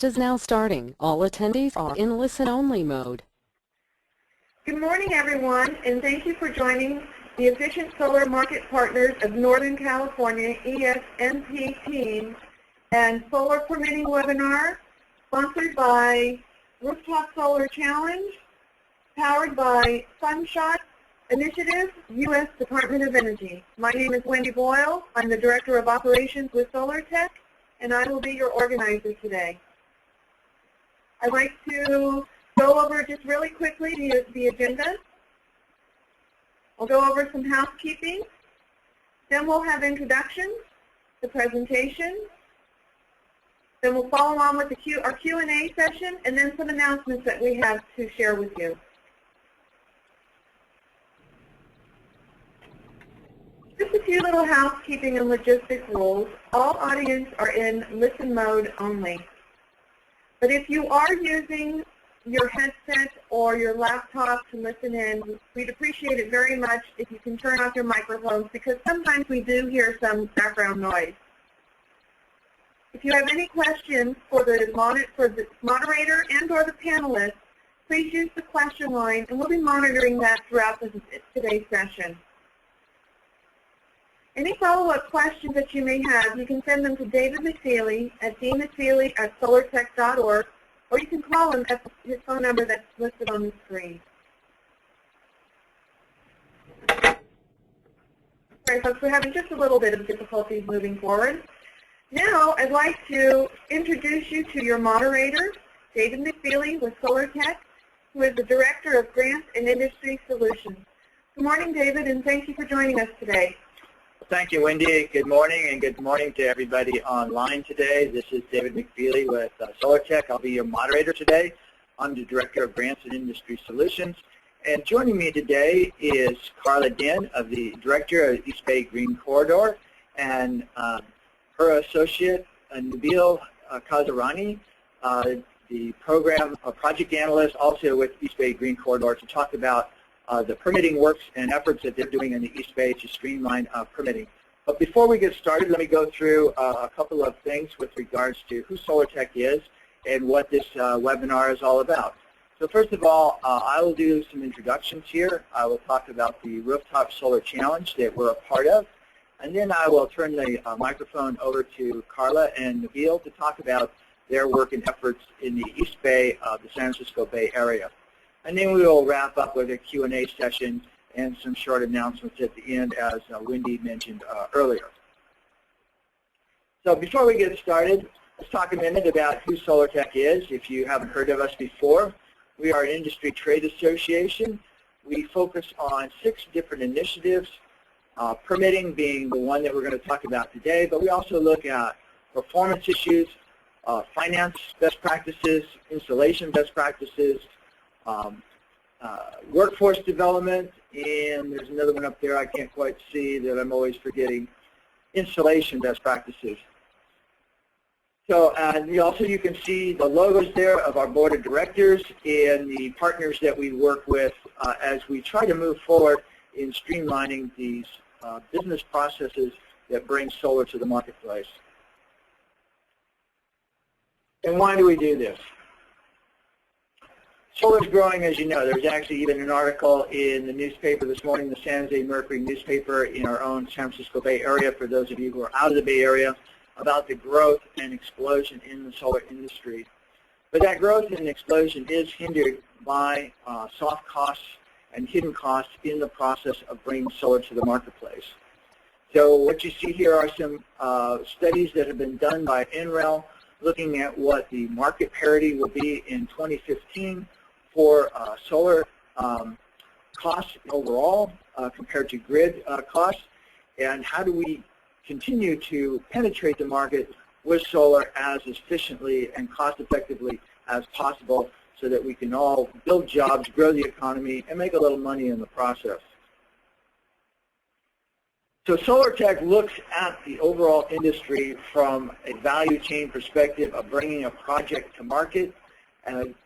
broadcast is now starting. All attendees are in listen-only mode. Good morning, everyone, and thank you for joining the Efficient Solar Market Partners of Northern California, ESMP team, and Solar Permitting webinar sponsored by Rooftop Solar Challenge, powered by Sunshot Initiative, U.S. Department of Energy. My name is Wendy Boyle. I'm the Director of Operations with SolarTech, and I will be your organizer today. I'd like to go over just really quickly the agenda. I'll go over some housekeeping. Then we'll have introductions, the presentation. Then we'll follow on with our Q&A session, and then some announcements that we have to share with you. Just a few little housekeeping and logistic rules. All audience are in listen mode only. But if you are using your headset or your laptop to listen in, we'd appreciate it very much if you can turn off your microphones, because sometimes we do hear some background noise. If you have any questions for the moderator and or the panelists, please use the question line, and we'll be monitoring that throughout today's session. Any follow-up questions that you may have, you can send them to David McFeely at dmcfeely@solartech.org, or you can call him at his phone number that's listed on the screen. Sorry, folks, we're having just a little bit of difficulties moving forward. Now, I'd like to introduce you to your moderator, David McFeely with SolarTech, who is the Director of Grants and Industry Solutions. Good morning, David, and thank you for joining us today. Thank you, Wendy. Good morning, and good morning to everybody online today. This is David McFeely with SolarTech. I'll be your moderator today. I'm the Director of Grants and Industry Solutions. And joining me today is Carla Din, the Director of East Bay Green Corridor, and her associate, Nabil Kazarani, the program project analyst, also with East Bay Green Corridor, to talk about the permitting works and efforts that they're doing in the East Bay to streamline permitting. But before we get started, let me go through a couple of things with regards to who SolarTech is and what this webinar is all about. So first of all, I will do some introductions here. I will talk about the Rooftop Solar Challenge that we're a part of, and then I will turn the microphone over to Carla and Nabil to talk about their work and efforts in the East Bay, the San Francisco Bay Area. And then we will wrap up with a Q&A session and some short announcements at the end, as Wendy mentioned earlier. So before we get started, let's talk a minute about who SolarTech is. If you haven't heard of us before, we are an industry trade association. We focus on 6 different initiatives, permitting being the one that we're going to talk about today, but we also look at performance issues, finance best practices, installation best practices, workforce development, and there's another one up there I can't quite see that I'm always forgetting, installation best practices. So you can see the logos there of our board of directors and the partners that we work with as we try to move forward in streamlining these business processes that bring solar to the marketplace. And why do we do this? Solar is growing, as you know. There's actually even an article in the newspaper this morning, the San Jose Mercury newspaper in our own San Francisco Bay Area, for those of you who are out of the Bay Area, about the growth and explosion in the solar industry. But that growth and explosion is hindered by soft costs and hidden costs in the process of bringing solar to the marketplace. So what you see here are some studies that have been done by NREL, looking at what the market parity will be in 2015 for solar costs overall compared to grid costs, and how do we continue to penetrate the market with solar as efficiently and cost effectively as possible, so that we can all build jobs, grow the economy, and make a little money in the process. So SolarTech looks at the overall industry from a value chain perspective of bringing a project to market,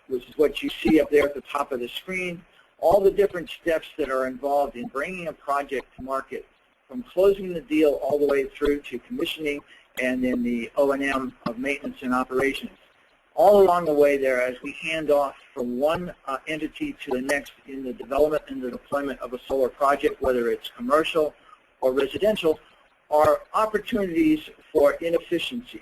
which is what you see up there at the top of the screen, all the different steps that are involved in bringing a project to market, from closing the deal all the way through to commissioning and then the O&M of maintenance and operations. all along the way there as we hand off from one entity to the next in the development and the deployment of a solar project, whether it's commercial or residential, are opportunities for inefficiencies,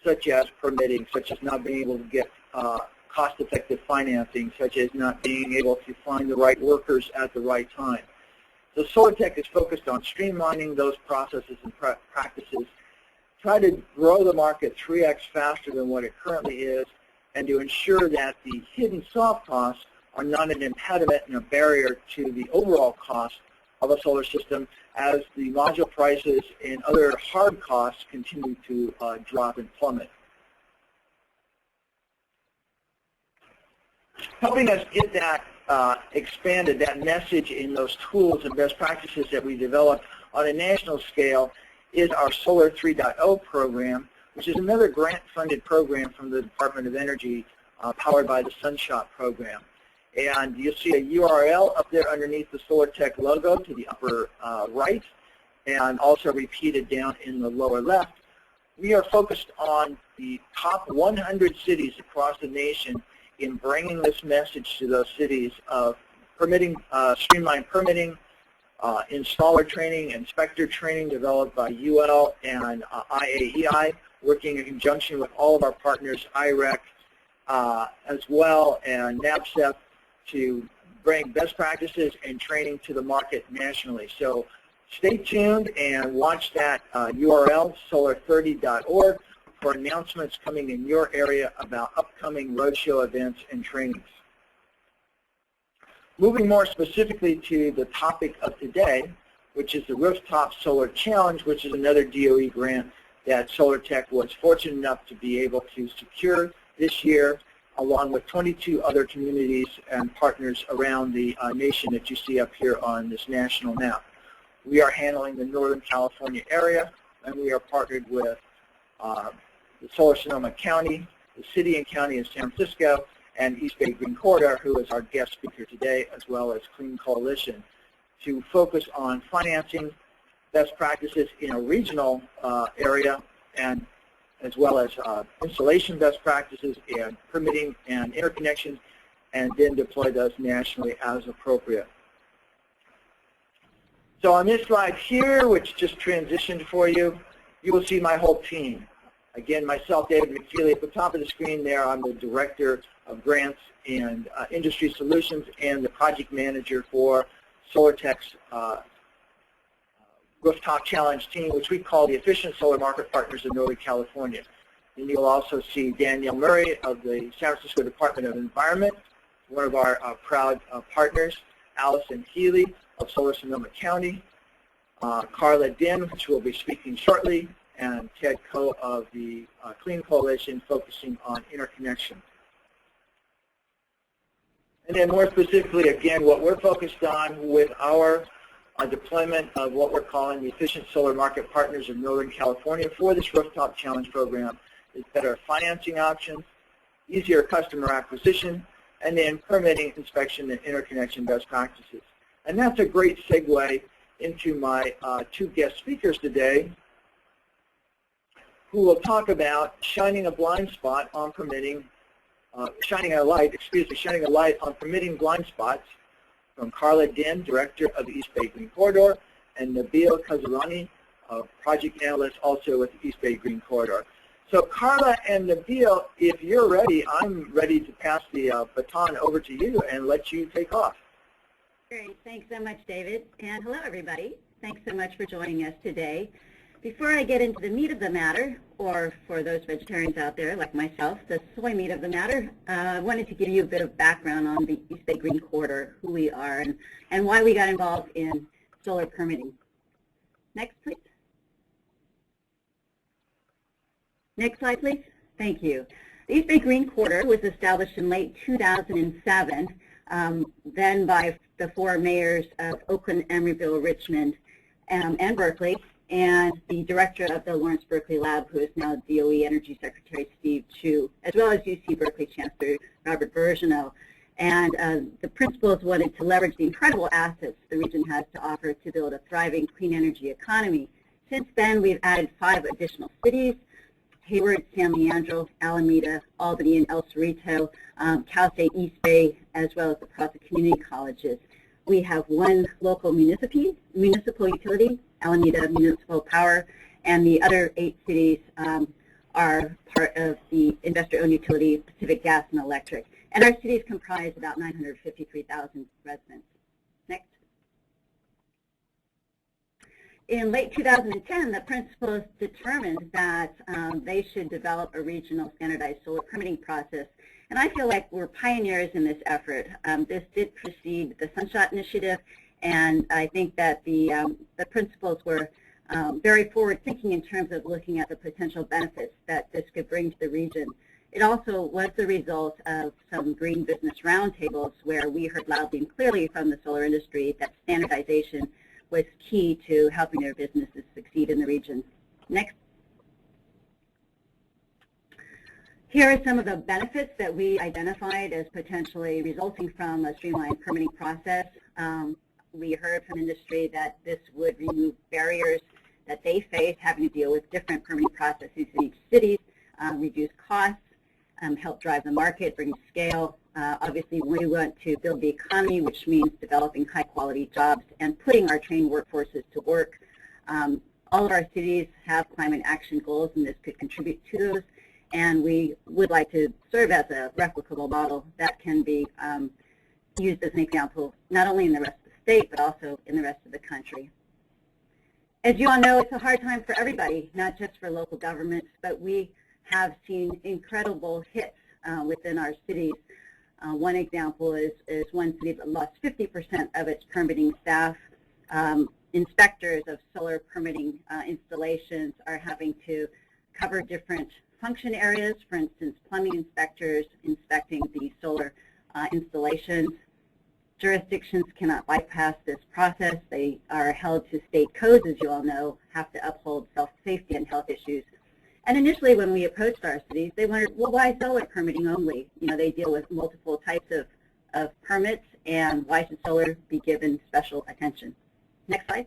such as permitting, such as not being able to get cost-effective financing, such as not being able to find the right workers at the right time. So SolarTech is focused on streamlining those processes and practices, try to grow the market 3x faster than what it currently is, and to ensure that the hidden soft costs are not an impediment and a barrier to the overall cost of a solar system as the module prices and other hard costs continue to drop and plummet. Helping us get that expanded, that message in those tools and best practices that we developed on a national scale is our Solar 3.0 program, which is another grant-funded program from the Department of Energy powered by the Sunshot program. And you'll see a URL up there underneath the SolarTech logo to the upper right, and also repeated down in the lower left. We are focused on the top 100 cities across the nation in bringing this message to those cities of permitting, streamlined permitting, installer training, inspector training developed by UL and IAEI, working in conjunction with all of our partners, IREC as well, and NABCEP, to bring best practices and training to the market nationally. So stay tuned and watch that URL, solar30.org, for announcements coming in your area about upcoming roadshow events and trainings. Moving more specifically to the topic of today, which is the Rooftop Solar Challenge, which is another DOE grant that SolarTech was fortunate enough to be able to secure this year, along with 22 other communities and partners around the nation that you see up here on this national map. We are handling the Northern California area, and we are partnered with the Solar Sonoma County, the City and County of San Francisco, and East Bay Green Corridor, who is our guest speaker today, as well as Clean Coalition, to focus on financing best practices in a regional area, and as well as installation best practices and permitting and interconnection, and then deploy those nationally as appropriate. So on this slide here, which just transitioned for you, you will see my whole team. Again, myself, David McFeely, at the top of the screen there, I'm the Director of Grants and Industry Solutions and the Project Manager for SolarTech's Rooftop Challenge team, which we call the Efficient Solar Market Partners of Northern California. And you'll also see Danielle Murray of the San Francisco Department of Environment, one of our proud partners, Allison Healy of Solar Sonoma County, Carla Dim, which will be speaking shortly, and Ted Coe of the Clean Coalition, focusing on interconnection. And then more specifically, again, what we're focused on with our deployment of what we're calling the Efficient Solar Market Partners of Northern California for this Rooftop Challenge program is better financing options, easier customer acquisition, and then permitting, inspection, and interconnection best practices. And that's a great segue into my two guest speakers today, who will talk about shining a blind spot on permitting, shining a light on permitting blind spots, from Carla Din, Director of the East Bay Green Corridor, and Nabil Khazarani, Project Analyst also with the East Bay Green Corridor. So Carla and Nabil, if you're ready, I'm ready to pass the baton over to you and let you take off. Great. Thanks so much, David. And hello, everybody. Thanks so much for joining us today. Before I get into the meat of the matter, or for those vegetarians out there like myself, the soy meat of the matter, I wanted to give you a bit of background on the East Bay Green Corridor, who we are, and why we got involved in solar permitting. Next, please. Next slide, please. Thank you. The East Bay Green Corridor was established in late 2007, then by the four mayors of Oakland, Emeryville, Richmond, and Berkeley, and the director of the Lawrence Berkeley Lab, who is now DOE Energy Secretary Steve Chu, as well as UC Berkeley Chancellor Robert Bergeneau. And the principals wanted to leverage the incredible assets the region has to offer to build a thriving clean energy economy. Since then, we've added 5 additional cities: Hayward, San Leandro, Alameda, Albany, and El Cerrito, Cal State East Bay, as well as the Proctor Community Colleges. We have one local municipal utility, Alameda Municipal Power, and the other 8 cities are part of the investor-owned utility, Pacific Gas and Electric. And our cities comprise about 953,000 residents. Next. In late 2010, the principals determined that they should develop a regional standardized solar permitting process. And I feel like we're pioneers in this effort. This did precede the Sunshot Initiative, and I think that the principals were very forward-thinking in terms of looking at the potential benefits that this could bring to the region. It also was the result of some green business roundtables where we heard loudly and clearly from the solar industry that standardization was key to helping their businesses succeed in the region. Next. Here are some of the benefits that we identified as potentially resulting from a streamlined permitting process. We heard from industry that this would remove barriers that they face having to deal with different permitting processes in each city, reduce costs, help drive the market, bring scale. Obviously, we want to build the economy, which means developing high-quality jobs and putting our trained workforces to work. All of our cities have climate action goals, and this could contribute to those. And we would like to serve as a replicable model that can be used as an example, not only in the rest of the state, but also in the rest of the country. As you all know, it's a hard time for everybody, not just for local governments, but we have seen incredible hits within our cities. One example is one city that lost 50% of its permitting staff. Inspectors of solar permitting installations are having to cover different function areas, for instance, plumbing inspectors inspecting the solar installations. Jurisdictions cannot bypass this process. They are held to state codes, as you all know, have to uphold self-safety and health issues. And initially when we approached our cities, they wondered, well, why solar permitting only? You know, they deal with multiple types of permits, and why should solar be given special attention? Next slide.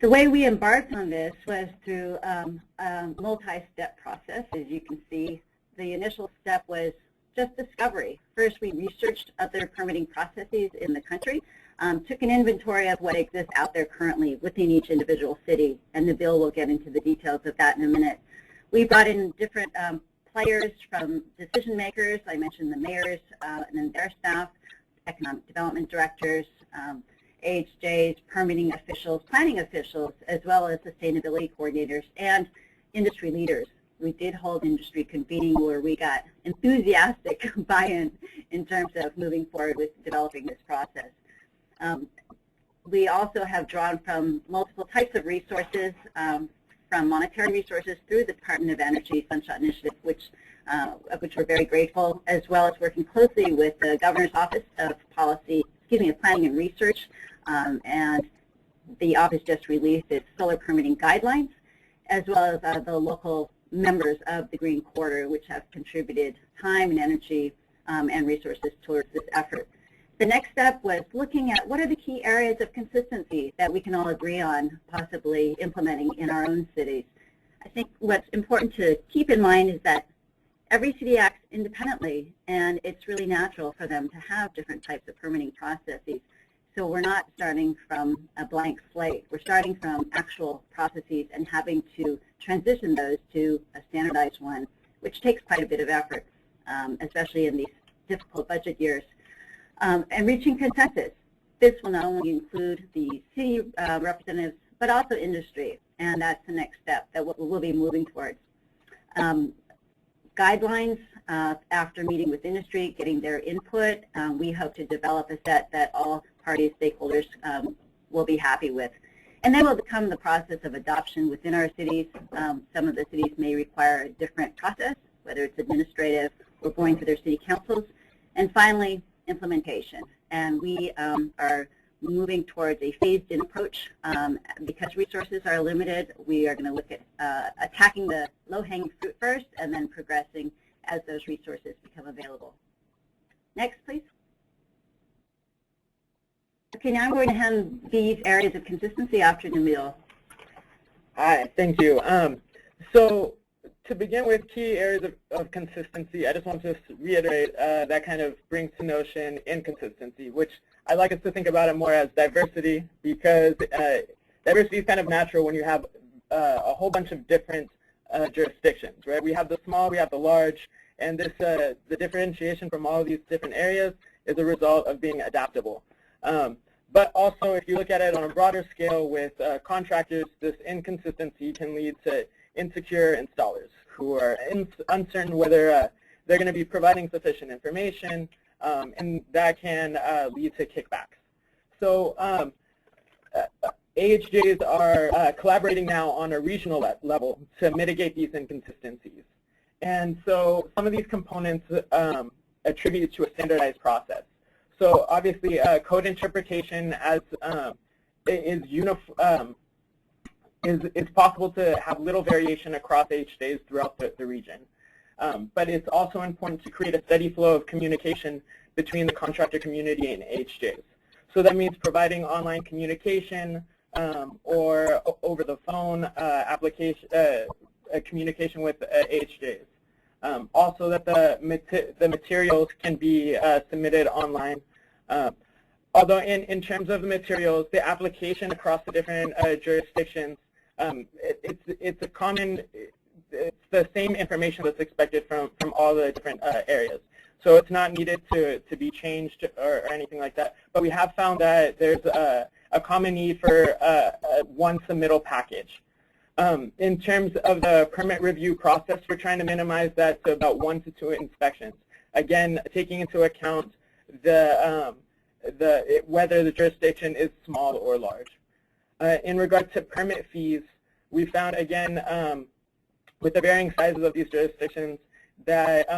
The way we embarked on this was through a multi-step process. As you can see, the initial step was just discovery. First, we researched other permitting processes in the country, took an inventory of what exists out there currently within each individual city, and the bill will get into the details of that in a minute. We brought in different players from decision makers. I mentioned the mayors and then their staff, economic development directors, AHJs, permitting officials, planning officials, as well as sustainability coordinators and industry leaders. We did hold industry convening where we got enthusiastic buy-in in terms of moving forward with developing this process. We also have drawn from multiple types of resources, from monetary resources through the Department of Energy Sunshot Initiative, of which we're very grateful, as well as working closely with the Governor's Office of Planning and Research, and the office just released its solar permitting guidelines, as well as the local members of the Green Quarter, which have contributed time and energy and resources towards this effort. The next step was looking at what are the key areas of consistency that we can all agree on possibly implementing in our own cities. I think what's important to keep in mind is that every city acts independently, and it's really natural for them to have different types of permitting processes. So we're not starting from a blank slate. We're starting from actual processes and having to transition those to a standardized one, which takes quite a bit of effort, especially in these difficult budget years. And reaching consensus. This will not only include the city representatives, but also industry, and that's the next step that we'll be moving towards. Guidelines, after meeting with industry, getting their input, we hope to develop a set that all parties, stakeholders will be happy with. And then will become the process of adoption within our cities. Some of the cities may require a different process, whether it's administrative or going through their city councils. And finally, implementation. And we are moving towards a phased-in approach. Because resources are limited, we are going to look at attacking the low-hanging fruit first and then progressing as those resources become available. Next, please. Okay, now I'm going to hand these areas of consistency off to Jamil. Hi, thank you. So to begin with, key areas of consistency, I just want to reiterate that kind of brings to notion inconsistency, which I like us to think about it more as diversity, because diversity is kind of natural when you have a whole bunch of different jurisdictions, right? We have the small, we have the large, and this the differentiation from all of these different areas is a result of being adaptable. But also, if you look at it on a broader scale with contractors, this inconsistency can lead to insecure installers who are uncertain whether they're going to be providing sufficient information, and that can lead to kickbacks. So AHJs are collaborating now on a regional level to mitigate these inconsistencies. And so some of these components attribute to a standardized process. So obviously, code interpretation as is possible to have little variation across HJs throughout the region. But it's also important to create a steady flow of communication between the contractor community and HJs. So that means providing online communication or over the phone communication with HJs. Also that the materials can be submitted online. Although in terms of the materials, the application across the different jurisdictions, it's the same information that's expected from all the different areas. So it's not needed to be changed or anything like that. But we have found that there's a common need for one submittal package. In terms of the permit review process, we're trying to minimize that to about 1 to 2 inspections. Again, taking into account whether the jurisdiction is small or large. In regard to permit fees, we found, again, with the varying sizes of these jurisdictions, that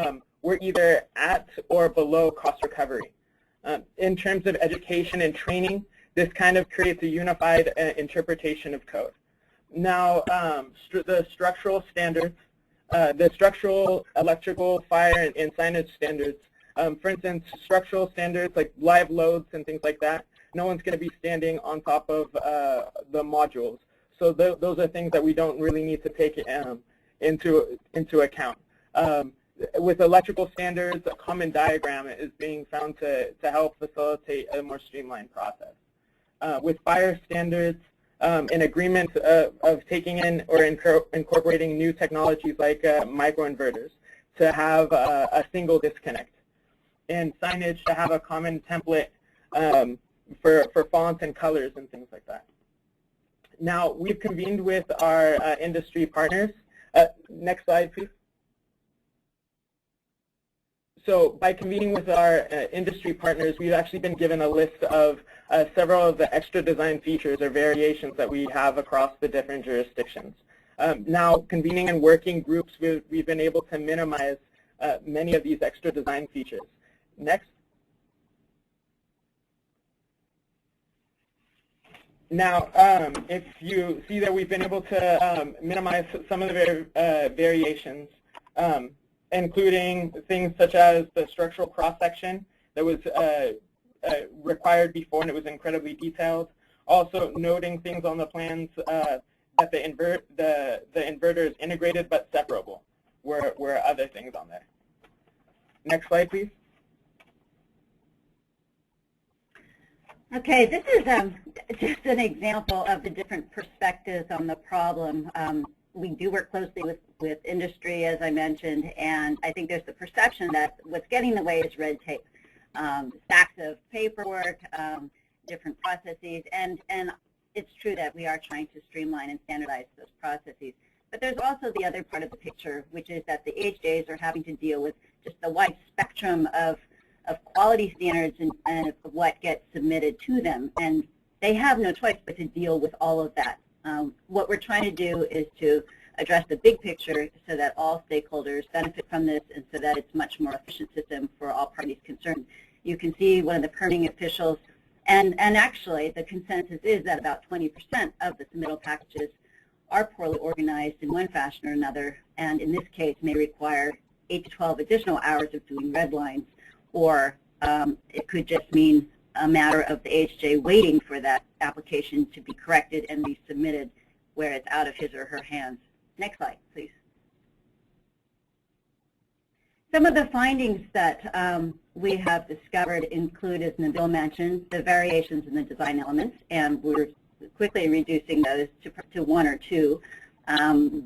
we're either at or below cost recovery. In terms of education and training, this kind of creates a unified interpretation of code. Now, the structural standards, the structural, electrical, fire, and signage standards, for instance, structural standards like live loads and things like that, no one's going to be standing on top of the modules. So those are things that we don't really need to take into account. With electrical standards, a common diagram is being found to help facilitate a more streamlined process. With fire standards, an agreement of taking in or incorporating new technologies like microinverters to have a single disconnect. And signage to have a common template for fonts and colors and things like that. Now, we've convened with our industry partners. Next slide, please. So by convening with our industry partners, we've actually been given a list of several of the extra design features or variations that we have across the different jurisdictions. Now, convening in working groups, we've been able to minimize many of these extra design features. Next. Now, if you see that we've been able to minimize some of the variations, including things such as the structural cross-section that was required before, and it was incredibly detailed. Also noting things on the plans that the inverter is integrated but separable, were other things on there. Next slide, please. Okay, this is just an example of the different perspectives on the problem. We do work closely with industry, as I mentioned, and I think there's the perception that what's getting in the way is red tape, stacks of paperwork, different processes, and it's true that we are trying to streamline and standardize those processes. But there's also the other part of the picture, which is that the HJs are having to deal with just the wide spectrum of quality standards and of what gets submitted to them, and they have no choice but to deal with all of that. What we're trying to do is to address the big picture so that all stakeholders benefit from this and so that it's a much more efficient system for all parties concerned. You can see one of the permitting officials, and actually the consensus is that about 20% of the submittal packages are poorly organized in one fashion or another, and in this case may require 8 to 12 additional hours of doing red lines, or it could just mean a matter of the HJ waiting for that application to be corrected and resubmitted where it's out of his or her hands. Next slide, please. Some of the findings that we have discovered include, as Nabil mentioned, the variations in the design elements, and we're quickly reducing those to one or two.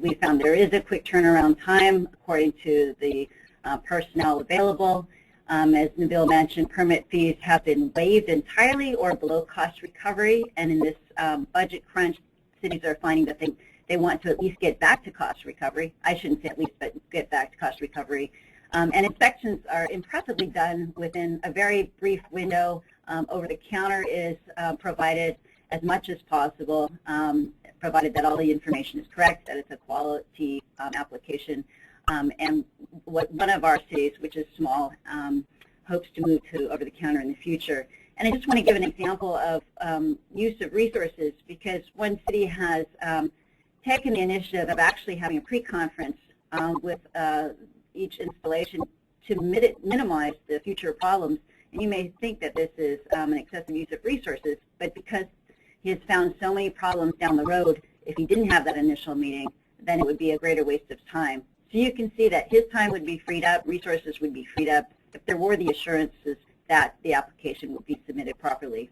We found there is a quick turnaround time according to the personnel available. As Nabil mentioned, permit fees have been waived entirely or below cost recovery, and in this budget crunch, cities are finding that they want to at least get back to cost recovery. I shouldn't say at least, but get back to cost recovery. And inspections are impressively done within a very brief window. Over-the-counter is provided as much as possible, provided that all the information is correct, that it's a quality application. And one of our cities, which is small, hopes to move to over-the-counter in the future. And I just want to give an example of use of resources, because one city has taken the initiative of actually having a pre-conference with each installation to minimize the future problems. And you may think that this is an excessive use of resources, but because he has found so many problems down the road, if he didn't have that initial meeting, then it would be a greater waste of time. So you can see that his time would be freed up, resources would be freed up, if there were the assurances that the application would be submitted properly.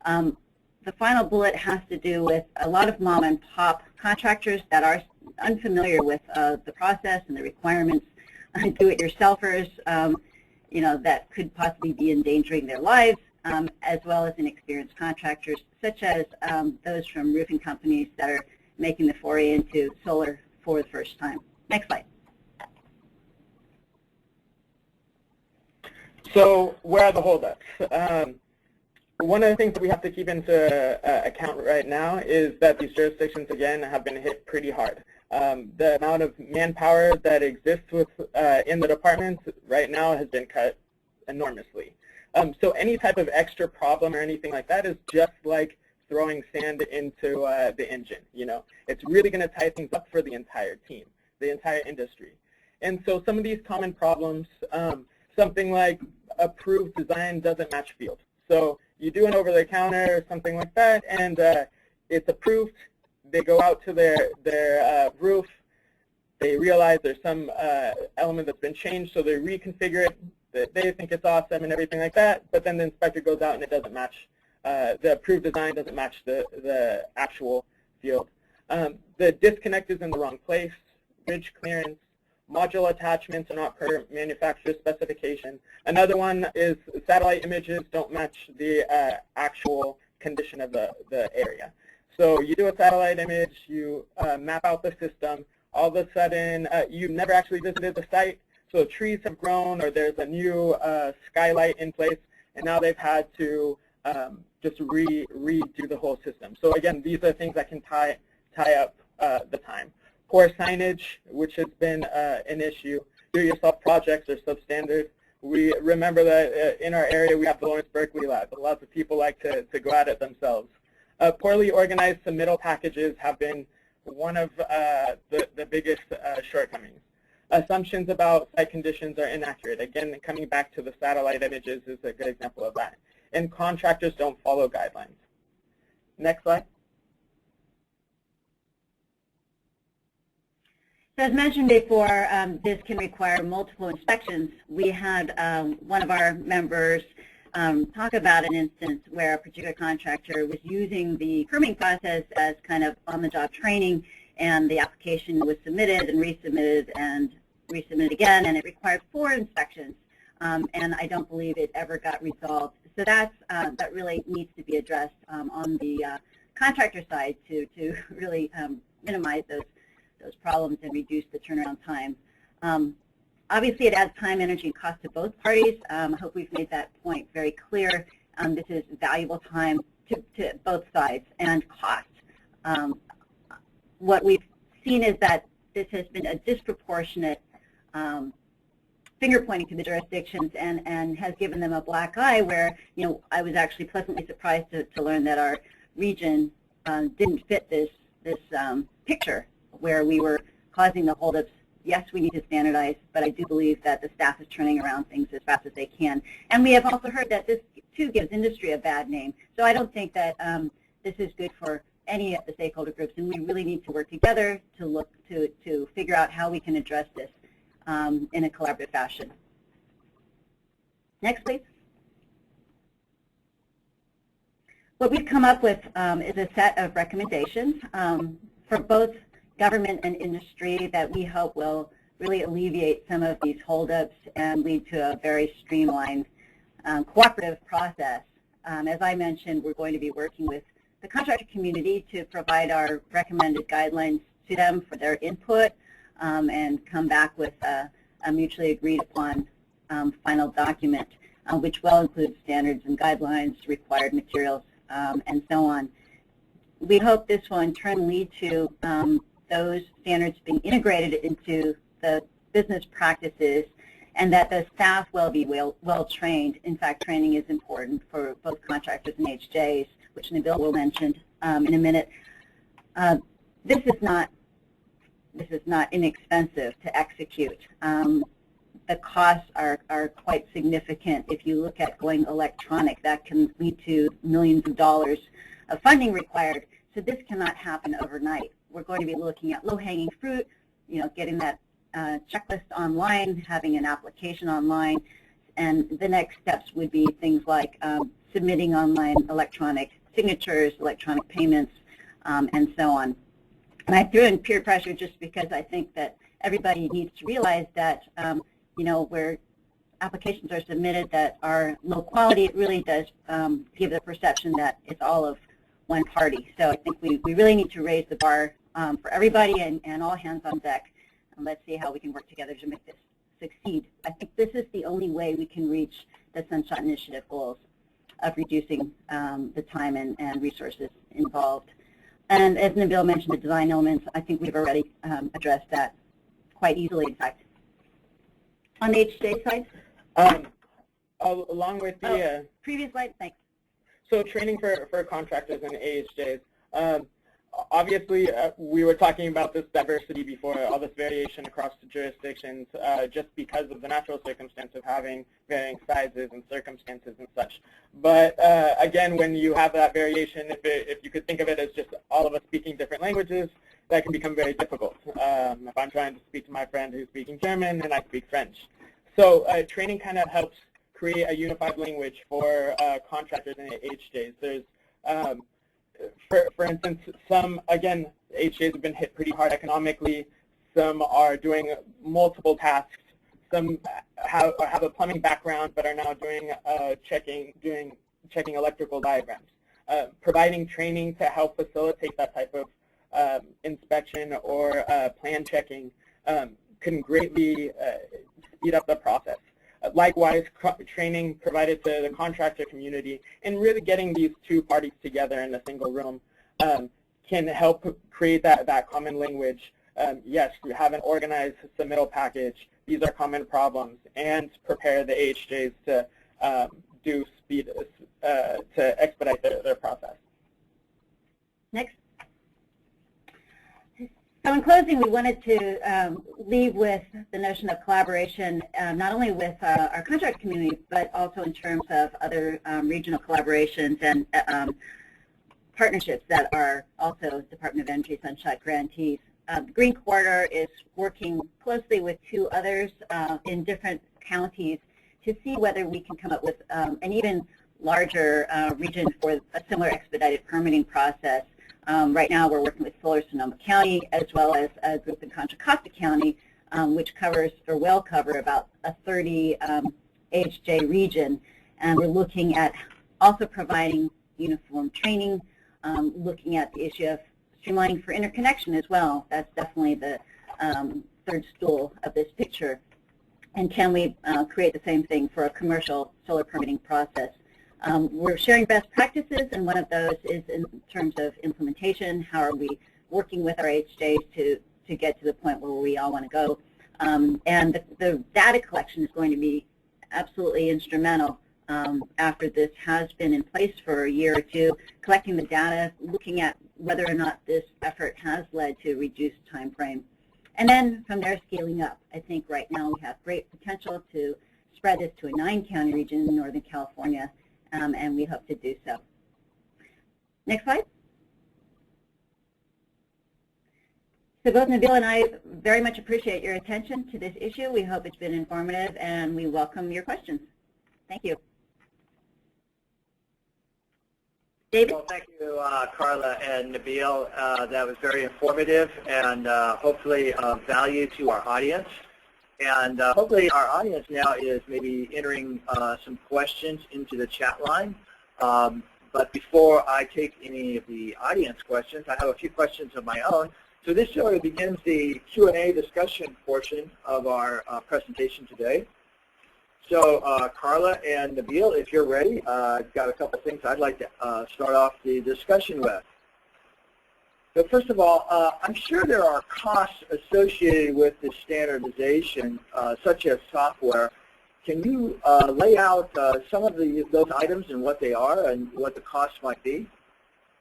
The final bullet has to do with a lot of mom and pop contractors that are unfamiliar with the process and the requirements, do-it-yourselfers, that could possibly be endangering their lives, as well as inexperienced contractors, such as those from roofing companies that are making the foray into solar for the first time. Next slide. So where are the holdups? One of the things that we have to keep into account right now is that these jurisdictions, again, have been hit pretty hard. The amount of manpower that exists in the departments right now has been cut enormously. So any type of extra problem or anything like that is just like throwing sand into the engine. It's really going to tie things up for the entire team, the entire industry. And so some of these common problems, something like approved design doesn't match field. So you do an over-the-counter or something like that, and it's approved. They go out to their roof. They realize there's some element that's been changed, so they reconfigure it. They think it's awesome and everything like that, but then the inspector goes out and it doesn't match. The approved design doesn't match the actual field. The disconnect is in the wrong place. Ridge clearance. Module attachments are not per manufacturer's specification. Another one is satellite images don't match the actual condition of the area. So you do a satellite image, you map out the system, all of a sudden you've never actually visited the site, so trees have grown or there's a new skylight in place, and now they've had to just redo the whole system. So again, these are things that can tie up the time. Poor signage, which has been an issue. Do-it-yourself projects are substandard. We remember that in our area we have the Lawrence Berkeley Lab. Lots of people like to go at it themselves. Poorly organized submittal packages have been one of the biggest shortcomings. Assumptions about site conditions are inaccurate. Again, coming back to the satellite images is a good example of that. And contractors don't follow guidelines. Next slide. So as mentioned before, this can require multiple inspections. We had one of our members talk about an instance where a particular contractor was using the permitting process as kind of on-the-job training, and the application was submitted and resubmitted again, and it required 4 inspections, and I don't believe it ever got resolved. So that really needs to be addressed on the contractor side to really minimize those problems and reduce the turnaround time. Obviously, it adds time, energy, and cost to both parties. I hope we've made that point very clear. This is valuable time to both sides, and cost. What we've seen is that this has been a disproportionate finger pointing to the jurisdictions and has given them a black eye where, I was actually pleasantly surprised to learn that our region didn't fit this picture where we were causing the holdups. Yes, we need to standardize, but I do believe that the staff is turning around things as fast as they can. And we have also heard that this, too, gives industry a bad name. So I don't think that this is good for any of the stakeholder groups, and we really need to work together to look to figure out how we can address this in a collaborative fashion. Next, please. What we've come up with is a set of recommendations for both government and industry that we hope will really alleviate some of these holdups and lead to a very streamlined cooperative process. As I mentioned, we're going to be working with the contractor community to provide our recommended guidelines to them for their input and come back with a mutually agreed upon final document, which will include standards and guidelines, required materials, and so on. We hope this will in turn lead to those standards being integrated into the business practices and that the staff will be well trained. In fact, training is important for both contractors and HJs, which Nabil will mention in a minute. This is not inexpensive to execute. The costs are quite significant. If you look at going electronic, that can lead to millions of dollars of funding required. So this cannot happen overnight. We're going to be looking at low-hanging fruit, getting that checklist online, having an application online, and the next steps would be things like submitting online electronic signatures, electronic payments, and so on. And I threw in peer pressure just because I think that everybody needs to realize that, where applications are submitted that are low quality, it really does give the perception that it's all of one party. So I think we really need to raise the bar for everybody and all hands on deck. And let's see how we can work together to make this succeed. I think this is the only way we can reach the Sunshot Initiative goals of reducing the time and resources involved. And as Nabil mentioned, the design elements, I think we've already addressed that quite easily, in fact. On the HJ side? Along with the... previous slide, thanks. So training for contractors and AHJs. Obviously, we were talking about this diversity before, all this variation across the jurisdictions, just because of the natural circumstance of having varying sizes and circumstances and such. But again, when you have that variation, if you could think of it as just all of us speaking different languages, that can become very difficult. If I'm trying to speak to my friend who's speaking German and I speak French. So training kind of helps create a unified language for contractors and HJs. There's for instance, some, again, HJs have been hit pretty hard economically. Some are doing multiple tasks. Some have a plumbing background but are now doing checking electrical diagrams. Providing training to help facilitate that type of inspection or plan checking can greatly speed up the process. Likewise, training provided to the contractor community and really getting these two parties together in a single room can help create that common language. Yes, we have an organized submittal package. These are common problems, and prepare the AHJs to to expedite their process. Next. So in closing, we wanted to leave with the notion of collaboration, not only with our contract community, but also in terms of other regional collaborations and partnerships that are also Department of Energy Sunshot grantees. The Green Corridor is working closely with two others in different counties to see whether we can come up with an even larger region for a similar expedited permitting process. Right now, we're working with Solar Sonoma County as well as a group in Contra Costa County, which covers or will cover about a 30 AHJ region. And we're looking at also providing uniform training, looking at the issue of streamlining for interconnection as well. That's definitely the third stool of this picture. And can we create the same thing for a commercial solar permitting process? We're sharing best practices, and one of those is in terms of implementation. How are we working with our HJs to get to the point where we all want to go? And the data collection is going to be absolutely instrumental after this has been in place for a year or two, collecting the data, looking at whether or not this effort has led to a reduced time frame. And then from there, scaling up. I think right now we have great potential to spread this to a 9-county region in Northern California, and we hope to do so. Next slide. So both Nabil and I very much appreciate your attention to this issue. We hope it's been informative, and we welcome your questions. Thank you. David? Well, thank you, Carla and Nabil. That was very informative and hopefully of value to our audience. And hopefully our audience now is maybe entering some questions into the chat line. But before I take any of the audience questions, I have a few questions of my own. So this sort of begins the Q&A discussion portion of our presentation today. So Carla and Nabil, if you're ready, I've got a couple things I'd like to start off the discussion with. So first of all, I'm sure there are costs associated with the standardization, such as software. Can you lay out some of those items and what they are and what the costs might be?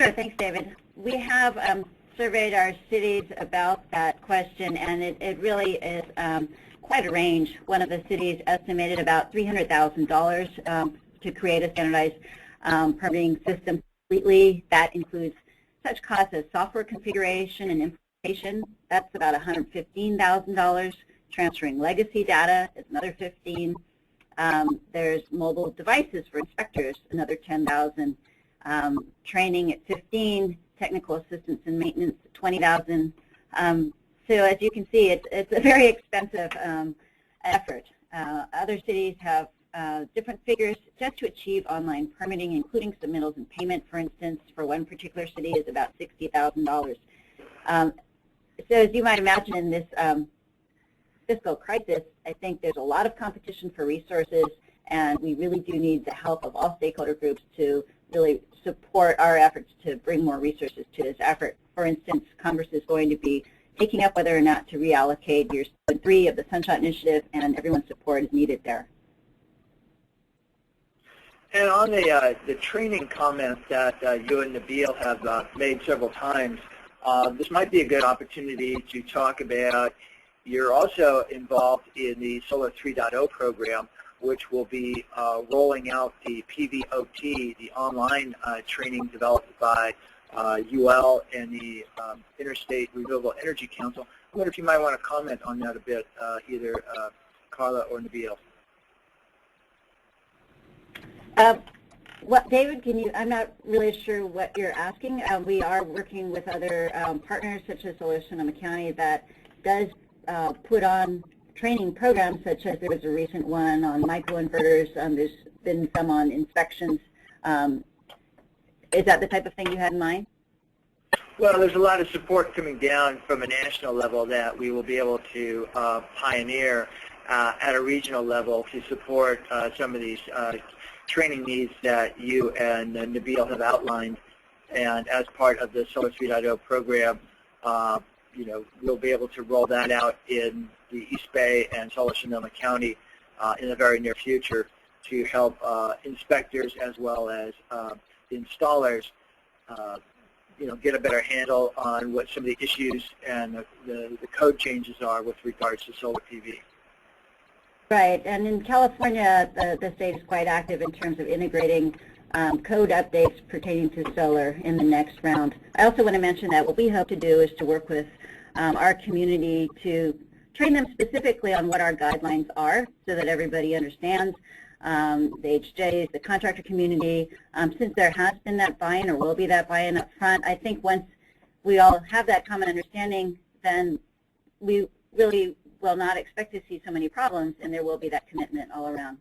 Sure, thanks, David. We have surveyed our cities about that question, and it really is quite a range. One of the cities estimated about $300,000 to create a standardized permitting system completely. That includes such costs as software configuration and implementation. That's about $115,000. Transferring legacy data is another $15,000. There's mobile devices for inspectors, another $10,000. Training at $15,000. Technical assistance and maintenance at $20,000. So as you can see, it's a very expensive effort. Other cities have different figures just to achieve online permitting, including submittals and payment, for instance, for one particular city is about $60,000. So as you might imagine in this fiscal crisis, I think there's a lot of competition for resources, and we really do need the help of all stakeholder groups to really support our efforts to bring more resources to this effort. For instance, Congress is going to be taking up whether or not to reallocate year 3 of the Sunshot Initiative, and everyone's support is needed there. And on the training comments that you and Nabil have made several times, this might be a good opportunity to talk about. You're also involved in the Solar 3.0 program, which will be rolling out the PVOT, the online training developed by UL and the Interstate Renewable Energy Council. I wonder if you might want to comment on that a bit, either Carla or Nabil. David, I'm not really sure what you're asking. We are working with other partners such as Solar Sonoma County that does put on training programs, such as there was a recent one on microinverters. There's been some on inspections. Is that the type of thing you had in mind? Well, there's a lot of support coming down from a national level that we will be able to pioneer at a regional level to support some of these training needs that you and Nabil have outlined. And as part of the Solar 3.0 program, we'll be able to roll that out in the East Bay and Solar Sonoma County in the very near future to help inspectors as well as installers get a better handle on what some of the issues and the code changes are with regards to solar PV. Right, and in California, the state is quite active in terms of integrating code updates pertaining to solar in the next round. I also want to mention that what we hope to do is to work with our community to train them specifically on what our guidelines are so that everybody understands. The HJs, the contractor community, since there has been that buy-in or will be that buy-in up front, I think once we all have that common understanding, then we really will not expect to see so many problems, and there will be that commitment all around.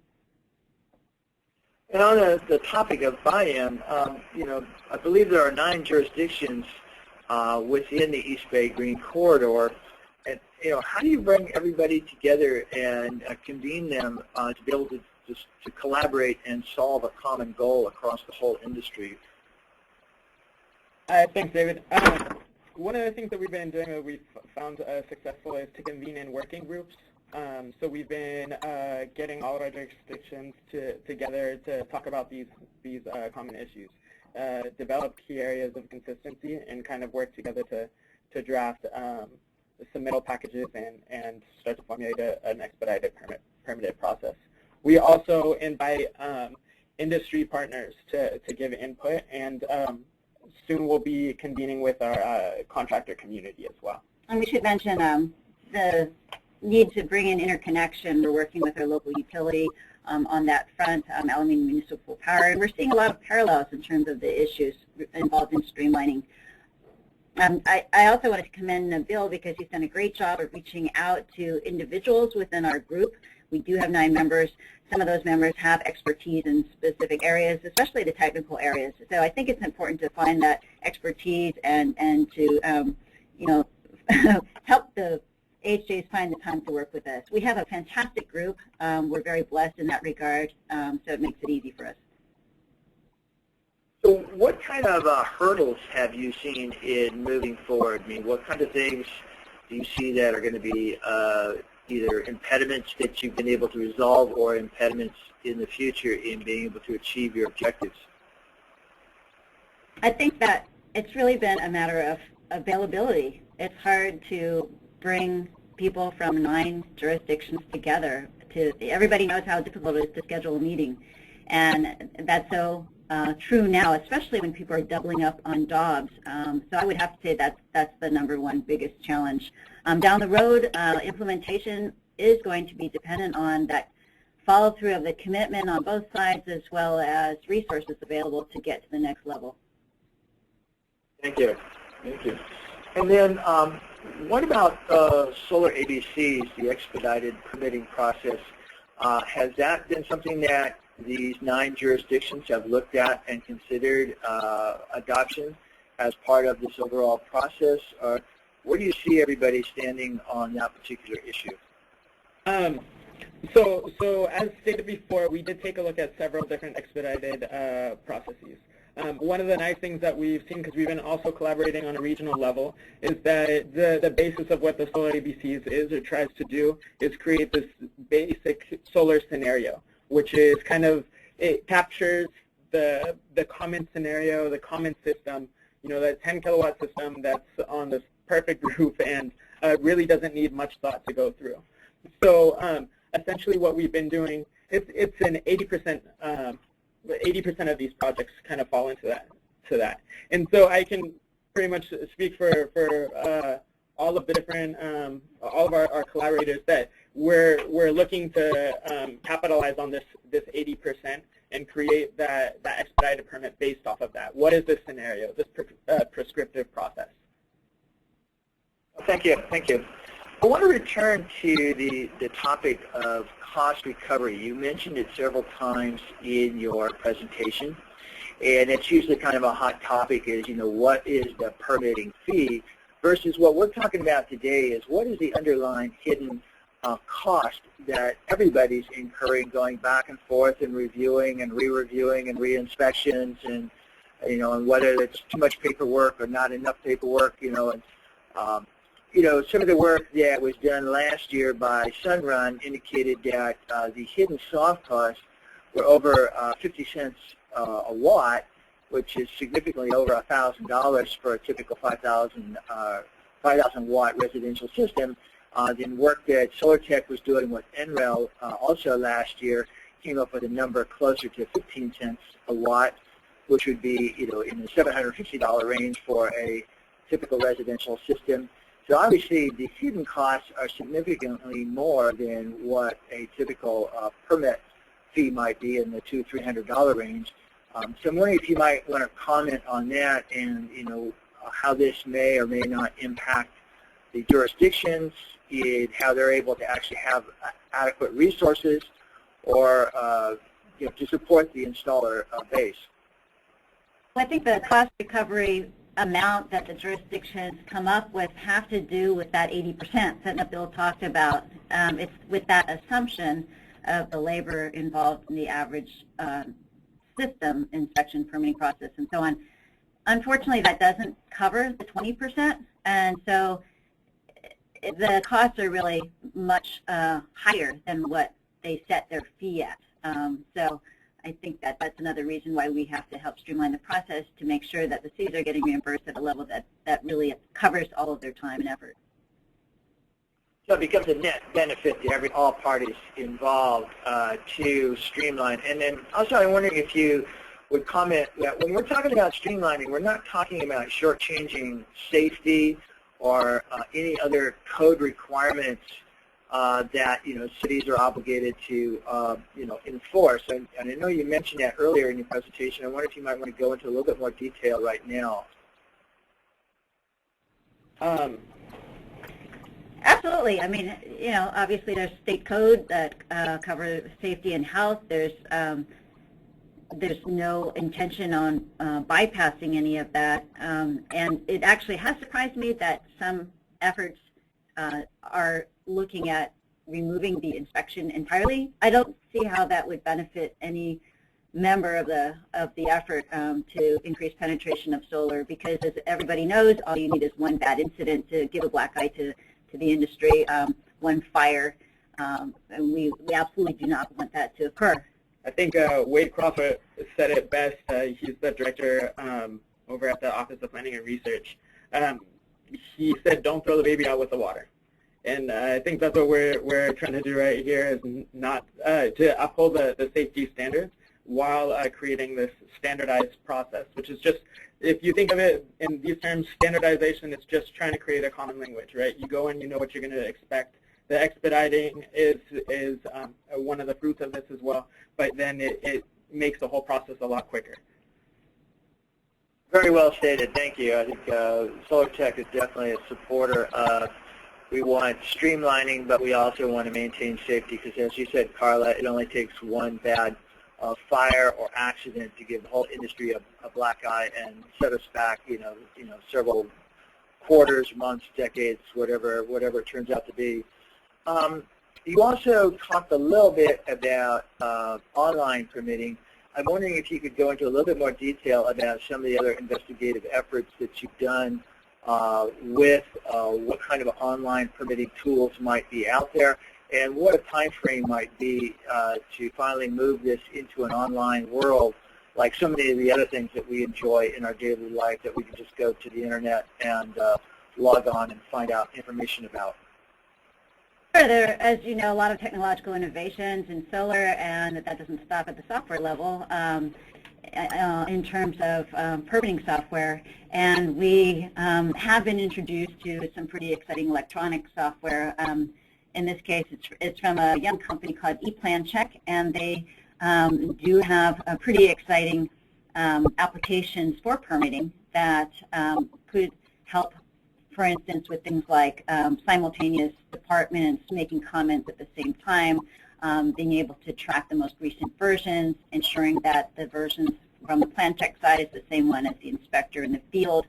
And on the topic of buy-in, I believe there are 9 jurisdictions within the East Bay Green Corridor. And how do you bring everybody together and convene them to be able to collaborate and solve a common goal across the whole industry? Thanks, David. One of the things that we've been doing that we've found successful is to convene in working groups. So we've been getting all of our jurisdictions together to talk about these common issues, develop key areas of consistency, and kind of work together to draft the submittal packages and start to formulate an expedited permitted process. We also invite industry partners to give input, and soon we'll be convening with our contractor community as well. And we should mention the need to bring in interconnection. We're working with our local utility on that front, Alameda Municipal Power, and we're seeing a lot of parallels in terms of the issues involved in streamlining. I also wanted to commend Bill because he's done a great job of reaching out to individuals within our group. We do have 9 members. Some of those members have expertise in specific areas, especially the technical areas. So I think it's important to find that expertise and to help the AHJs find the time to work with us. We have a fantastic group. We're very blessed in that regard, so it makes it easy for us. So what kind of hurdles have you seen in moving forward? I mean, what kind of things do you see that are going to be either impediments that you've been able to resolve or impediments in the future in being able to achieve your objectives? I think that it's really been a matter of availability. It's hard to bring people from 9 jurisdictions together. Everybody knows how difficult it is to schedule a meeting, and that's so true now, especially when people are doubling up on jobs. So I would have to say that's the #1 biggest challenge. Down the road, implementation is going to be dependent on that follow-through of the commitment on both sides as well as resources available to get to the next level. Thank you. Thank you. And then what about solar ABCs, the expedited permitting process? Has that been something that these 9 jurisdictions have looked at and considered adoption as part of this overall process? Or where do you see everybody standing on that particular issue? So as stated before, we did take a look at several different expedited processes. One of the nice things that we've seen, because we've been also collaborating on a regional level, is that the basis of what the solar ABCs is or tries to do is create this basic solar scenario, which is kind of, it captures the common scenario, the common system, that 10 kilowatt system that's on this perfect roof and really doesn't need much thought to go through. So essentially what we've been doing, it's an 80% of these projects kind of fall into that. And so I can pretty much speak for all of the different, all of our collaborators that we're looking to capitalize on this 80% and create that expedited permit based off of that. What is this scenario, this prescriptive process? Thank you. Thank you. I want to return to the topic of cost recovery. You mentioned it several times in your presentation, and it's usually kind of a hot topic is, what is the permitting fee versus what we're talking about today is what is the underlying hidden cost that everybody's incurring going back and forth and reviewing and re-reviewing and re-inspections and, and whether it's too much paperwork or not enough paperwork, some of the work that was done last year by Sunrun indicated that the hidden soft costs were over 50 cents a watt, which is significantly over $1,000 for a typical 5,000 watt residential system. Then work that SolarTech was doing with NREL also last year came up with a number closer to 15 cents a watt, which would be in the $750 range for a typical residential system. So obviously the hidden costs are significantly more than what a typical permit fee might be in the $200–300 range. So I'm wondering if you might want to comment on that and how this may or may not impact the jurisdictions, how they're able to actually have adequate resources or to support the installer base. Well, I think the cost recovery amount that the jurisdictions come up with have to do with that 80% that Bill talked about. It's with that assumption of the labor involved in the average system inspection, permitting process, and so on. Unfortunately, that doesn't cover the 20%, and so the costs are really much higher than what they set their fee at. So I think that that's another reason why we have to help streamline the process to make sure that the cities are getting reimbursed at a level that really covers all of their time and effort. So it becomes a net benefit to all parties involved to streamline. And then also I'm wondering if you would comment that when we're talking about streamlining, we're not talking about shortchanging safety or any other code requirements that cities are obligated to enforce. And I know you mentioned that earlier in your presentation. I wonder if you might want to go into a little bit more detail right now. Absolutely. I mean, obviously there's state code that cover safety and health. There's no intention on bypassing any of that. And it actually has surprised me that some efforts are looking at removing the inspection entirely. I don't see how that would benefit any member of the effort to increase penetration of solar, because as everybody knows, all you need is one bad incident to give a black eye to the industry, one fire, and we absolutely do not want that to occur. I think Wade Crawford said it best. He's the director over at the Office of Planning and Research. He said, "Don't throw the baby out with the water." And I think that's what we're trying to do right here, is not to uphold the safety standards while creating this standardized process, which is just, if you think of it in these terms, standardization is just trying to create a common language, right? You go in, you know what you're going to expect. The expediting is one of the fruits of this as well, but then it makes the whole process a lot quicker. Very well stated. Thank you. I think SolarTech is definitely a supporter of, we want streamlining, but we also want to maintain safety, because as you said, Carla, it only takes one bad fire or accident to give the whole industry a black eye and set us back, several quarters, months, decades, whatever it turns out to be. You also talked a little bit about online permitting. I'm wondering if you could go into a little bit more detail about some of the other investigative efforts that you've done with what kind of online permitting tools might be out there, and what a time frame might be to finally move this into an online world, like so many of the other things that we enjoy in our daily life that we can just go to the internet and log on and find out information about. Sure, there are, as you know, a lot of technological innovations in solar, and that doesn't stop at the software level in terms of permitting software. And we have been introduced to some pretty exciting electronic software. In this case, it's from a young company called ePlanCheck, and they do have a pretty exciting applications for permitting that could help, for instance, with things like simultaneous departments making comments at the same time, being able to track the most recent versions, ensuring that the versions from the plan check side is the same one as the inspector in the field.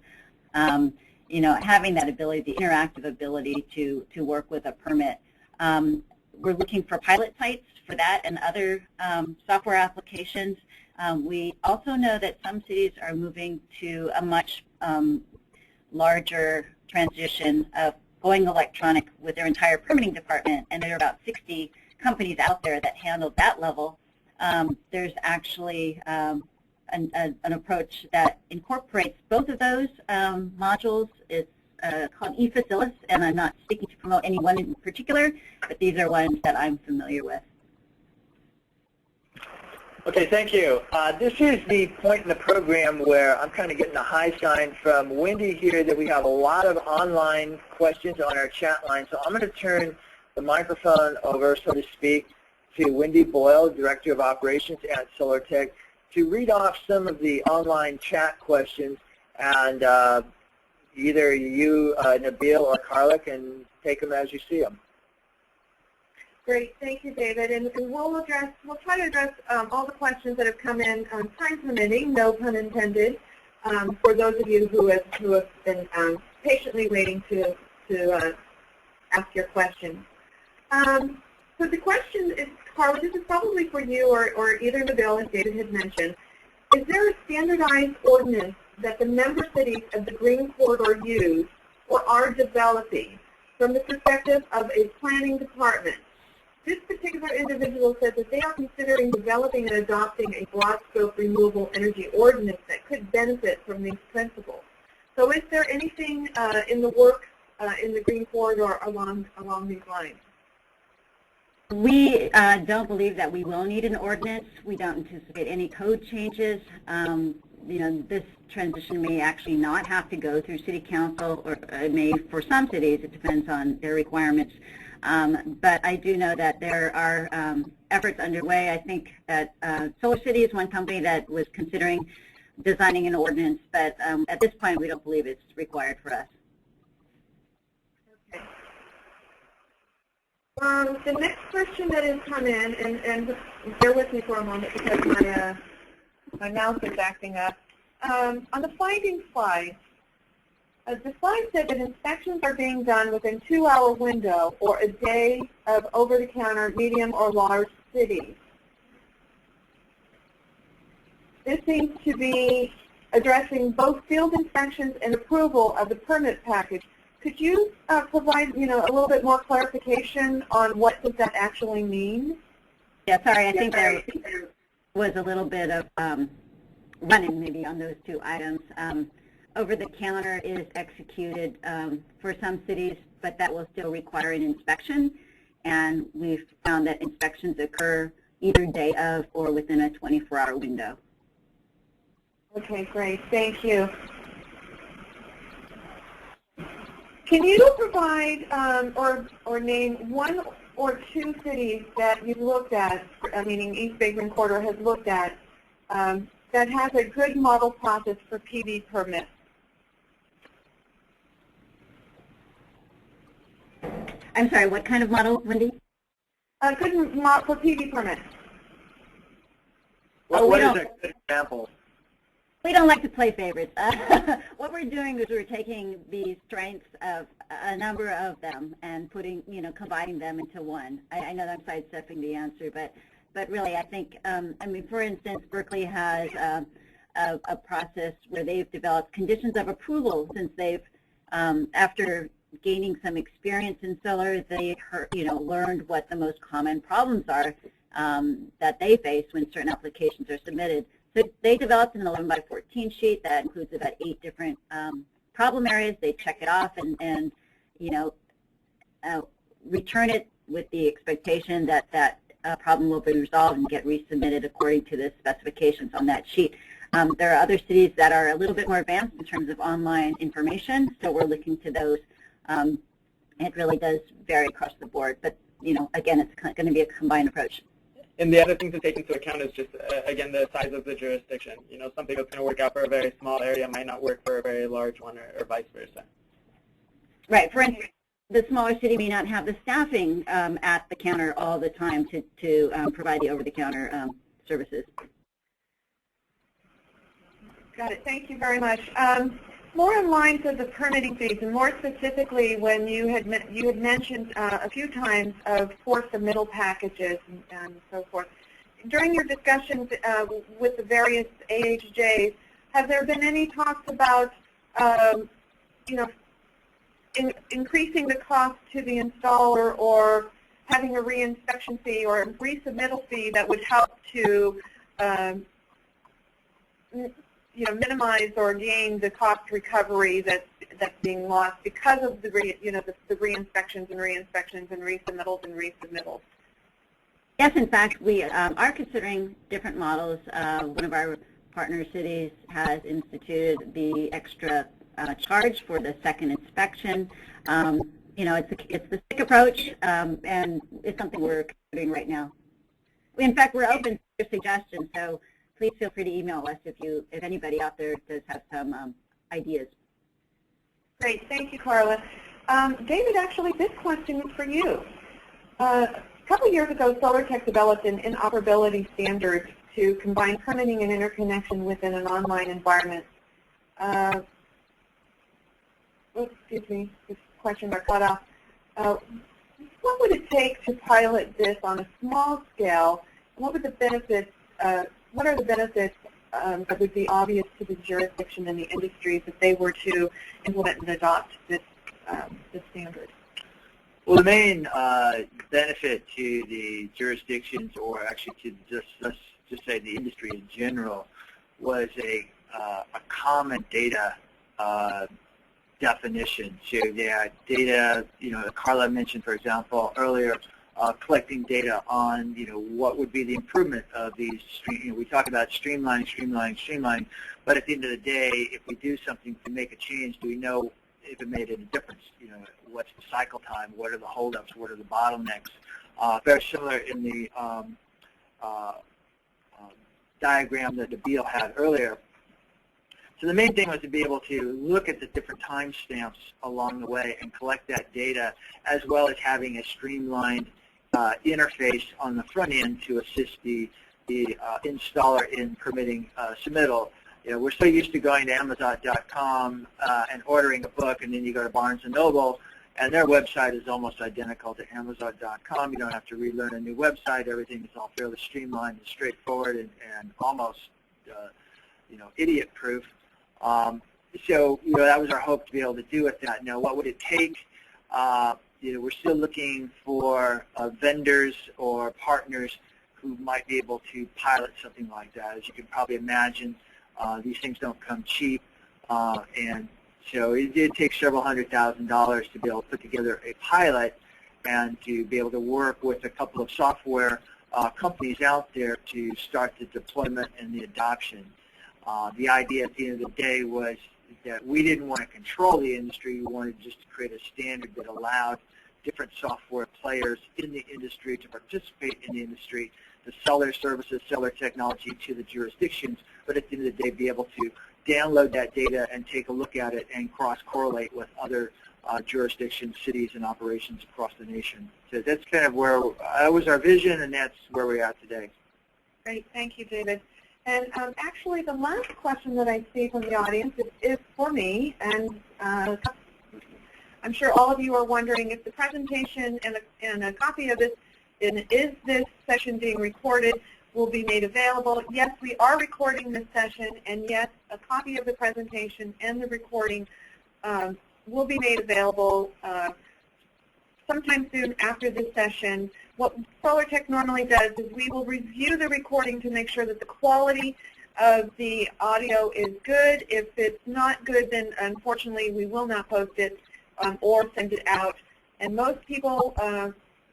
Having that ability, the interactive ability to work with a permit. We're looking for pilot sites for that and other software applications. We also know that some cities are moving to a much larger transition of going electronic with their entire permitting department, and there are about 60 companies out there that handle that level. There's actually an approach that incorporates both of those modules. It's called eFacilis, and I'm not speaking to promote any one in particular, but these are ones that I'm familiar with. Okay, thank you. This is the point in the program where I'm kind of getting a high sign from Wendy here that we have a lot of online questions on our chat line. So I'm going to turn the microphone over, so to speak, to Wendy Boyle, Director of Operations at SolarTech, to read off some of the online chat questions, and either you, Nabil, or Carla can take them as you see them. Great, thank you, David. And we'll try to address all the questions that have come in, time permitting, no pun intended, for those of you who have been patiently waiting to ask your questions. So the question is, Carla, this is probably for you or either Nabil, as David had mentioned. Is there a standardized ordinance that the member cities of the Green Corridor use or are developing from the perspective of a planning department? This particular individual says that they are considering developing and adopting a broad scope renewable energy ordinance that could benefit from these principles. So is there anything in the works in the Green Corridor along these lines? We don't believe that we will need an ordinance. We don't anticipate any code changes. this transition may actually not have to go through City Council, or it may for some cities. It depends on their requirements. But I do know that there are efforts underway. I think that Solar City is one company that was considering designing an ordinance, but at this point we don't believe it's required for us. The next question that has come in, and bear with me for a moment because my mouse is acting up. On the findings slide, the slide said that inspections are being done within 2-hour window or a day of over-the-counter medium or large cities. This seems to be addressing both field inspections and approval of the permit package. Could you provide, a little bit more clarification on what does that actually mean? Yeah, sorry, I think there was a little bit of running maybe on those two items. Over-the-counter is executed for some cities, but that will still require an inspection, and we've found that inspections occur either day of or within a 24-hour window. Okay, great. Thank you. Can you provide or name one or two cities that you've looked at, meaning East Bay Green Corridor has looked at, that has a good model process for PV permits? I'm sorry, what kind of model, Wendy? A good model for PV permits. What is a good example? We don't like to play favorites. What we're doing is we're taking the strengths of a number of them and putting, combining them into one. I know that I'm sidestepping the answer, but really I think, for instance, Berkeley has a process where they've developed conditions of approval since they've, after gaining some experience in solar, they learned what the most common problems are that they face when certain applications are submitted. So they developed an 11 by 14 sheet that includes about 8 different problem areas. They check it off and return it with the expectation that that problem will be resolved and get resubmitted according to the specifications on that sheet. There are other cities that are a little bit more advanced in terms of online information, so we're looking to those. It really does vary across the board, but again, it's going to be a combined approach. And the other thing to take into account is just, again, the size of the jurisdiction. Something that's going to work out for a very small area might not work for a very large one, or vice versa. Right. For instance, the smaller city may not have the staffing at the counter all the time to provide the over-the-counter services. Got it. Thank you very much. More in lines of the permitting fees, and more specifically when you had mentioned a few times of for submittal packages and so forth. During your discussions with the various AHJs, have there been any talks about increasing the cost to the installer or having a reinspection fee or a resubmittal fee that would help to minimize or gain the cost recovery that's being lost because of the re-inspections and re-inspections and resubmittals and resubmittals? Yes, in fact, we are considering different models. One of our partner cities has instituted the extra charge for the second inspection. It's the stick approach, and it's something we're considering right now. In fact, we're open to suggestions, so please feel free to email us if anybody out there does have some ideas. Great, thank you, Carla. David, actually, this question is for you. A couple of years ago, SolarTech developed an interoperability standard to combine permitting and interconnection within an online environment. Excuse me, this question got cut off. What would it take to pilot this on a small scale? What would the benefits? What are the benefits that would be obvious to the jurisdiction and the industries if they were to implement and adopt this standard? Well, the main benefit to the jurisdictions, or actually to let's just say the industry in general, was a common data definition. So yeah, data. Carla mentioned, for example, earlier collecting data on, what would be the improvement of these. We talk about streamline, but at the end of the day, if we do something to make a change, do we know if it made any difference? What's the cycle time? What are the holdups? What are the bottlenecks? Very similar in the diagram that Nabil had earlier. So the main thing was to be able to look at the different timestamps along the way and collect that data, as well as having a streamlined interface on the front end to assist the installer in permitting submittal. We're so used to going to Amazon.com and ordering a book, and then you go to Barnes & Noble, and their website is almost identical to Amazon.com. You don't have to relearn a new website. Everything is all fairly streamlined and straightforward and almost, idiot-proof. So, that was our hope to be able to do with that. Now, what would it take? We're still looking for vendors or partners who might be able to pilot something like that. As you can probably imagine, these things don't come cheap, and so it did take several $100,000 to be able to put together a pilot and to be able to work with a couple of software companies out there to start the deployment and the adoption. The idea at the end of the day was that we didn't want to control the industry. We wanted just to create a standard that allowed different software players in the industry to participate in the industry, to sell their services, sell their technology to the jurisdictions, but at the end of the day be able to download that data and take a look at it and cross-correlate with other jurisdictions, cities, and operations across the nation. So that's kind of where that was our vision, and that's where we are today. Great. Thank you, David. And actually, the last question that I see from the audience is for me, and I'm sure all of you are wondering if the presentation and a copy of this, and is this session being recorded, will be made available. Yes, we are recording this session, and yes, a copy of the presentation and the recording will be made available sometime soon after this session. What SolarTech normally does is we will review the recording to make sure that the quality of the audio is good. If it's not good, then unfortunately we will not post it or send it out. And most people,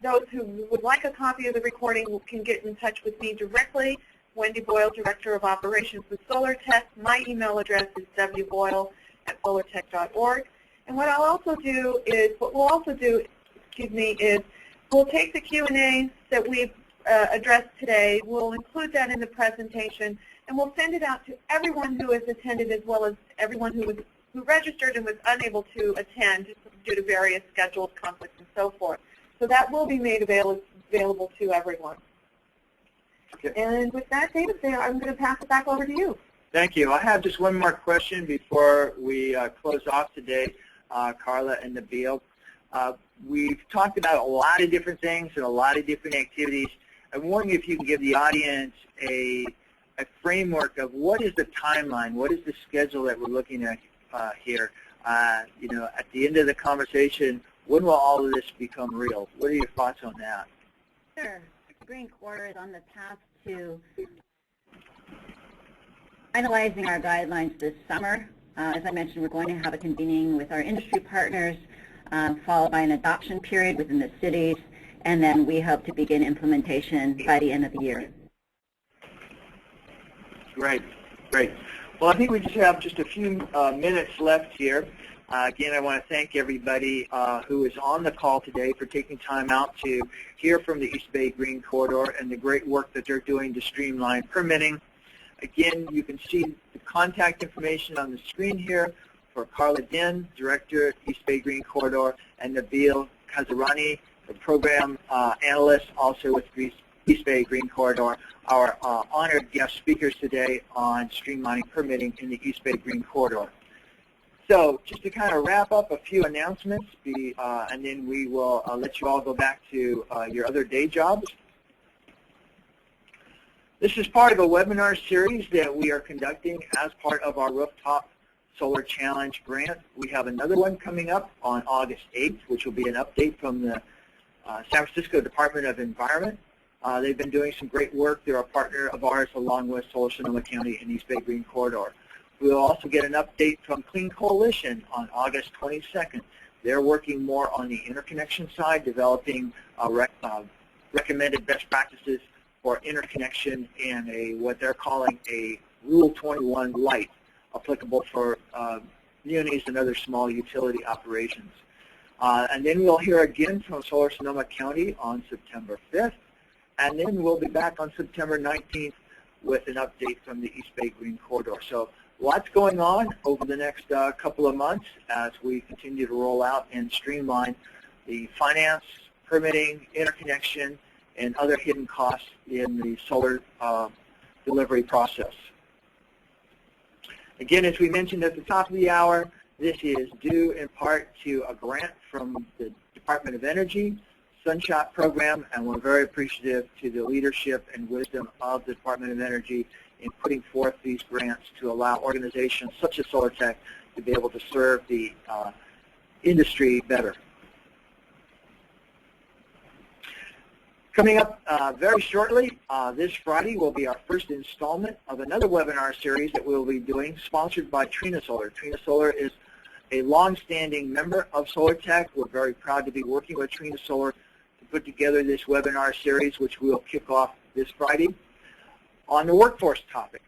those who would like a copy of the recording, can get in touch with me directly, Wendy Boyle, Director of Operations with SolarTech. My email address is wboyle@solartech.org. And what we'll also do is we'll take the Q&A that we've addressed today, we'll include that in the presentation, and we'll send it out to everyone who has attended, as well as everyone who registered and was unable to attend due to various scheduled conflicts and so forth. So that will be made available to everyone. Okay. And with that, David, I'm going to pass it back over to you. Thank you. I have just one more question before we close off today, Carla and Nabil. We've talked about a lot of different things and a lot of different activities. I'm wondering if you can give the audience a framework of what is the timeline, what is the schedule that we're looking at here. At the end of the conversation, when will all of this become real? What are your thoughts on that? Sure. The Green Quarter is on the path to finalizing our guidelines this summer. As I mentioned, we're going to have a convening with our industry partners, followed by an adoption period within the cities, and then we hope to begin implementation by the end of the year. Great, great. Well, I think we just have just a few minutes left here. Again, I want to thank everybody who is on the call today for taking time out to hear from the East Bay Green Corridor and the great work that they're doing to streamline permitting. Again, you can see the contact information on the screen here for Carla Din, Director, East Bay Green Corridor, and Nabil Kazarani, the Program Analyst, also with East Bay Green Corridor, our honored guest speakers today on streamlining permitting in the East Bay Green Corridor. So just to kind of wrap up a few announcements, and then we will let you all go back to your other day jobs. This is part of a webinar series that we are conducting as part of our Rooftop Solar Challenge grant. We have another one coming up on August 8th, which will be an update from the San Francisco Department of Environment. They've been doing some great work. They're a partner of ours along with Solar Sonoma County and East Bay Green Corridor. We'll also get an update from Clean Coalition on August 22nd. They're working more on the interconnection side, developing recommended best practices for interconnection and what they're calling a Rule 21 Lite, applicable for munis and other small utility operations. And then we'll hear again from Solar Sonoma County on September 5th, and then we'll be back on September 19th with an update from the East Bay Green Corridor. So lots going on over the next couple of months as we continue to roll out and streamline the finance, permitting, interconnection, and other hidden costs in the solar delivery process. Again, as we mentioned at the top of the hour, this is due in part to a grant from the Department of Energy, Sunshot Program, and we're very appreciative to the leadership and wisdom of the Department of Energy in putting forth these grants to allow organizations such as SolarTech to be able to serve the industry better. Coming up very shortly, this Friday will be our first installment of another webinar series that we'll be doing, sponsored by Trina Solar. Trina Solar is a long-standing member of SolarTech. We're very proud to be working with Trina Solar to put together this webinar series, which we'll kick off this Friday. On the workforce topic,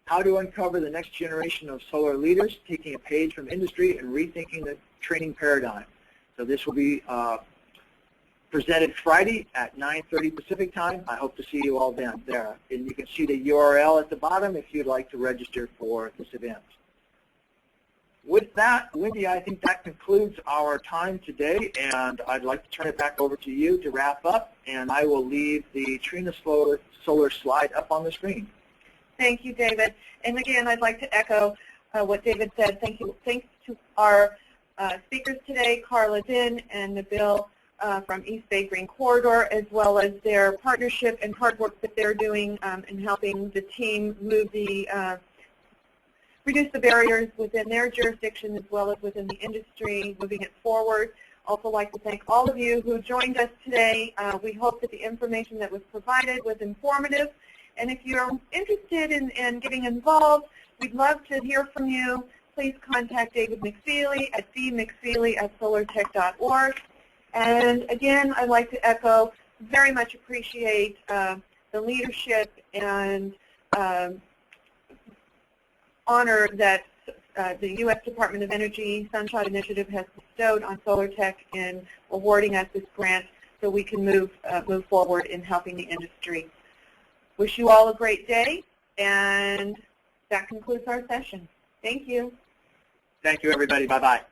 how to uncover the next generation of solar leaders, taking a page from industry and rethinking the training paradigm. So this will be presented Friday at 9:30 Pacific time. I hope to see you all down there. And you can see the URL at the bottom if you'd like to register for this event. With that, Wendy, I think that concludes our time today, and I'd like to turn it back over to you to wrap up, and I will leave the Trina Solar slide up on the screen. Thank you, David. And again, I'd like to echo what David said. Thank you. Thanks to our speakers today, Carla Din and Nabil from East Bay Green Corridor, as well as their partnership and hard work that they're doing in helping the team move the reduce the barriers within their jurisdiction as well as within the industry, moving it forward. Also like to thank all of you who joined us today. We hope that the information that was provided was informative. And if you're interested in getting involved, we'd love to hear from you. Please contact David McFeely at dmcfeely@solartech.org. And again, I'd like to echo, very much appreciate the leadership and honor that the U.S. Department of Energy Sunshot Initiative has bestowed on SolarTech in awarding us this grant so we can move forward in helping the industry. Wish you all a great day, and that concludes our session. Thank you. Thank you, everybody. Bye-bye.